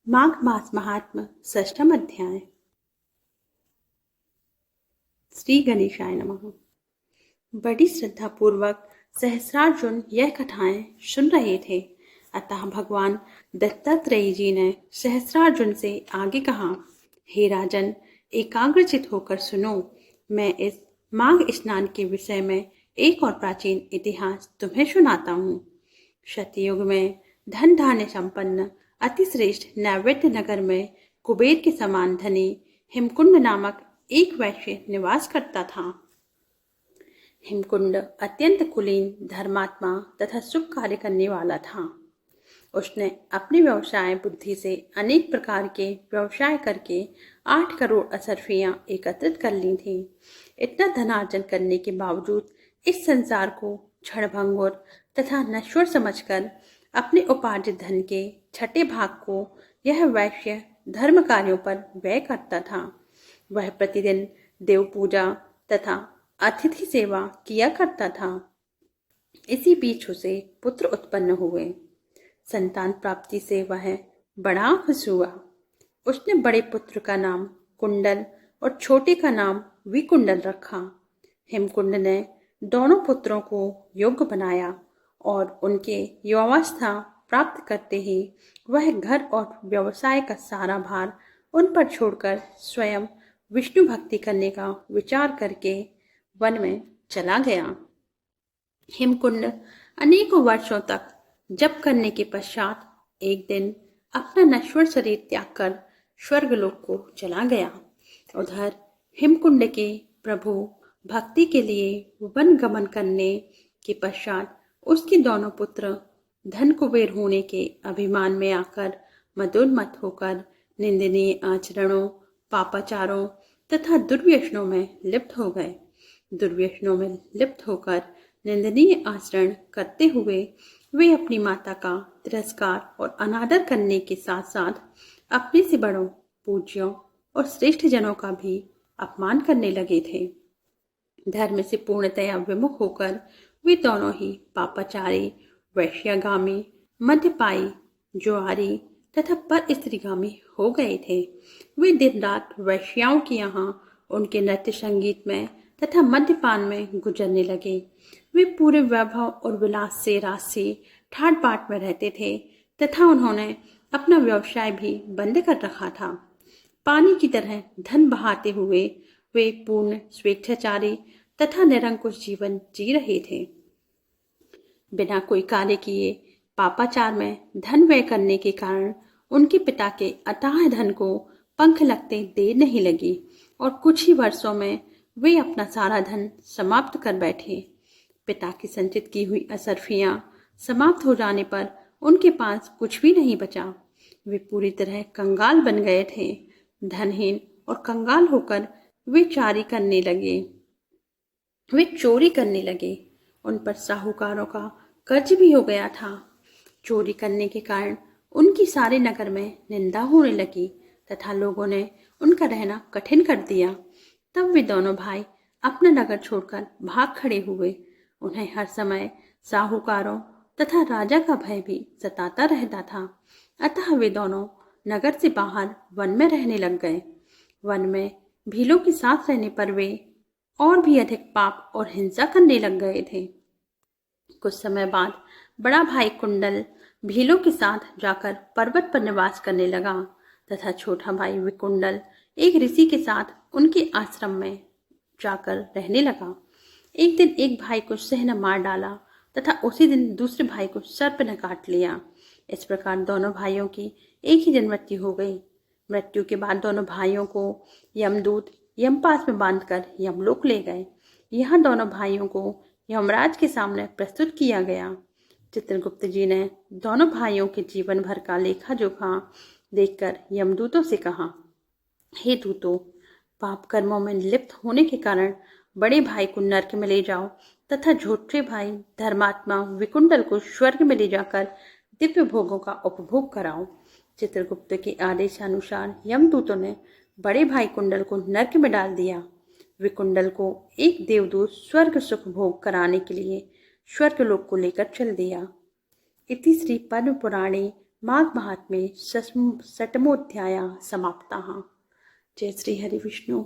माघ मास महात्म षष्ठम अध्याय। श्री गणेशाय नमः। बड़ी श्रद्धा पूर्वक सहस्रार्जुन यह कथाएं सुन रहे थे। अतः भगवान दत्तात्रेय जी ने सहस्रार्जुन से आगे कहा, हे राजन, एकाग्रचित होकर सुनो। मैं इस माघ स्नान के विषय में एक और प्राचीन इतिहास तुम्हें सुनाता हूँ। सतयुग में धन धान्य संपन्न अति श्रेष्ठ नैवेद्य नगर में कुबेर के समान धनी हिमकुंड नामक एक वैश्य निवास करता था। हिमकुंड अत्यंत कुलीन, धर्मात्मा तथा शुभ कार्य करने वाला था। उसने अपनी व्यवसाय बुद्धि से अनेक प्रकार के व्यवसाय करके 8 करोड़ असरफियां एकत्रित कर ली थी। इतना धनार्जन करने के बावजूद इस संसार को क्षणभंगुर तथा नश्वर समझकर अपने उपार्जित धन के छठे भाग को यह वैश्य धर्म कार्यों पर व्यय करता था। वह प्रतिदिन देव पूजा तथा अतिथि सेवा किया करता था। इसी बीच उसे पुत्र उत्पन्न हुए। संतान प्राप्ति से वह बड़ा खुश हुआ। उसने बड़े पुत्र का नाम कुंडल और छोटे का नाम विकुंडल रखा। हिमकुंड ने दोनों पुत्रों को योग्य बनाया और उनके युवावस्था प्राप्त करते ही वह घर और व्यवसाय का सारा भार उन पर छोड़कर स्वयं विष्णु भक्ति करने का विचार करके वन में चला गया। हिमकुंड अनेकों वर्षों तक जप करने के पश्चात एक दिन अपना नश्वर शरीर त्याग कर स्वर्गलोक को चला गया। उधर हिमकुंड के प्रभु भक्ति के लिए वन गमन करने के पश्चात उसके दोनों पुत्र धन कुबेर होने के अभिमान में आकर मदोन्मत्त होकर निंदनीय आचरणों, पापाचारों तथा दुर्व्यसनों में लिप्त हो गए। दुर्व्यसनों में लिप्त होकर निंदनीय आचरण करते हुए वे अपनी माता का तिरस्कार और अनादर करने के साथ साथ अपने से बड़ों, पूज्यों और श्रेष्ठ जनों का भी अपमान करने लगे थे। धर्म से पूर्णतया विमुख होकर वे दोनों ही पापाचारी, वैश्यागामी, मध्यपायी, जुआरी तथा पर स्त्रीगामी हो गए थे। वे दिन रात वैश्याओं के यहाँ उनके नृत्य संगीत में तथा मद्यपान में गुजरने लगे। वे पूरे वैभव और विलास से राशि ठाट बाट में रहते थे तथा उन्होंने अपना व्यवसाय भी बंद कर रखा था। पानी की तरह धन बहाते हुए वे पूर्ण स्वेच्छाचारी तथा निरंकुश जीवन जी रहे थे। बिना कोई कार्य किए पापाचार में धन व्यय करने के कारण उनके पिता के अथाह धन को पंख लगते देर नहीं लगी और कुछ ही वर्षों में वे अपना सारा धन समाप्त कर बैठे। पिता की संचित की हुई असरफियां समाप्त हो जाने पर उनके पास कुछ भी नहीं बचा। वे पूरी तरह कंगाल बन गए थे। धनहीन और कंगाल होकर वे चोरी करने लगे। उन पर साहूकारों का कर्ज भी हो गया था। चोरी करने के कारण उनकी सारे नगर में निंदा होने लगी तथा लोगों ने उनका रहना कठिन कर दिया। तब वे दोनों भाई अपना नगर छोड़कर भाग खड़े हुए। उन्हें हर समय साहूकारों तथा राजा का भय भी सताता रहता था। अतः वे दोनों नगर से बाहर वन में रहने लग गए। वन में भीलों के साथ रहने पर वे और भी अधिक पाप और हिंसा करने लग गए थे। कुछ समय बाद बड़ा भाई कुंडल भीलों के साथ जाकर पर्वत पर निवास करने लगा तथा छोटा भाई विकुंडल एक ऋषि के साथ उनके आश्रम में जाकर रहने लगा। एक दिन एक भाई को सिंह ने मार डाला तथा उसी दिन दूसरे भाई को सर्प ने काट लिया। इस प्रकार दोनों भाइयों की एक ही दिन मृत्यु हो गई। मृत्यु के बाद दोनों भाइयों को यमदूत यमपास में बांधकर यमलोक ले गए। यहाँ दोनों भाइयों को यमराज के सामने प्रस्तुत किया गया। चित्रगुप्त जी ने दोनों भाइयों के जीवन भर का लेखा जोखा देखकर यमदूतों से कहा, हे दूतों, पाप कर्मों में लिप्त होने के कारण बड़े भाई को नरक में ले जाओ तथा छोटे भाई धर्मात्मा विकुंडल को स्वर्ग में ले जाकर दिव्य भोगों का उपभोग कराओ। चित्रगुप्त के आदेशानुसार यमदूतों ने बड़े भाई कुंडल को नरक में डाल दिया। विकुंडल को एक देवदूत स्वर्ग सुख भोग कराने के लिए स्वर्गलोक को लेकर चल दिया। इति श्री पद्म पुराणे माघ महात्म्ये षष्ठमोऽध्यायः समाप्ताः। जय श्री हरि विष्णु।